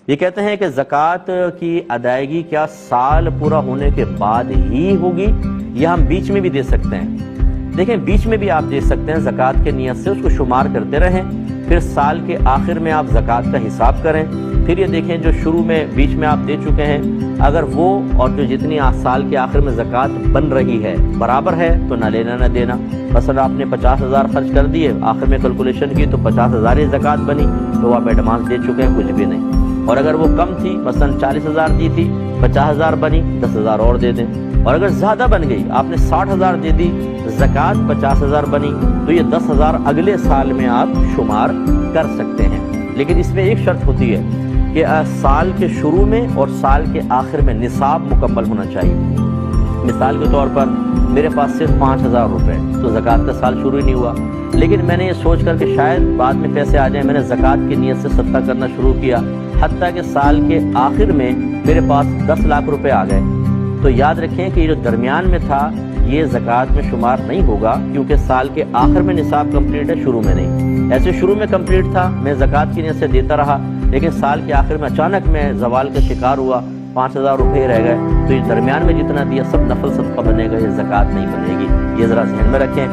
یہ کہتے ہیں کہ زکوٰۃ کی ادائیگی کیا سال پورا ہونے کے بعد ہی ہوگی یا ہم بیچ میں بھی دے سکتے ہیں؟ دیکھیں، بیچ میں بھی آپ دے سکتے ہیں، زکوٰۃ کے نیت سے اس کو شمار کرتے رہیں، پھر سال کے آخر میں آپ زکوٰۃ کا حساب کریں، پھر یہ دیکھیں جو شروع میں بیچ میں آپ دے چکے ہیں اگر وہ اور جو جتنی سال کے آخر میں زکوٰۃ بن رہی ہے برابر ہے تو نہ لینا نہ دینا۔ مثلا آپ نے 50,000 خرچ کر دیے، آخر میں کیلکولیشن کی تو 50,000 ہی زکوٰۃ بنی، تو آپ ایڈوانس دے چکے ہیں، کچھ بھی نہیں۔ اور اگر وہ کم تھی، مثلا 40,000 دی تھی، 50,000 بنی، 10,000 اور دے دیں۔ اور اگر زیادہ بن گئی، آپ نے 60,000 دے دی، زکوٰۃ 50,000 بنی، تو یہ 10,000 اگلے سال میں آپ شمار کر سکتے ہیں۔ لیکن اس میں ایک شرط ہوتی ہے کہ سال کے شروع میں اور سال کے آخر میں نصاب مکمل ہونا چاہیے۔ مثال کے طور پر میرے پاس صرف 5,000 روپے، تو زکوٰۃ کا سال شروع ہی نہیں ہوا، لیکن میں نے یہ سوچ کر کہ شاید بعد میں پیسے آ جائیں، میں نے زکوٰۃ کی نیت سے صدقہ کرنا شروع کیا، حتیٰ کہ سال کے آخر میں میرے پاس 10 لاکھ روپے آ گئے۔ تو یاد رکھیں کہ یہ جو درمیان میں تھا یہ زکوٰۃ میں شمار نہیں ہوگا، کیونکہ سال کے آخر میں نصاب کمپلیٹ ہے، شروع میں نہیں۔ ایسے شروع میں کمپلیٹ تھا، میں زکوٰۃ کی نیت سے دیتا رہا، لیکن سال کے آخر میں اچانک میں زوال کا شکار ہوا، 5,000 روپے رہ گئے، تو یہ درمیان میں جتنا دیا سب نفل صدقہ بنے گا، یہ زکوٰۃ نہیں بنے گی۔ یہ ذرا ذہن میں رکھیں۔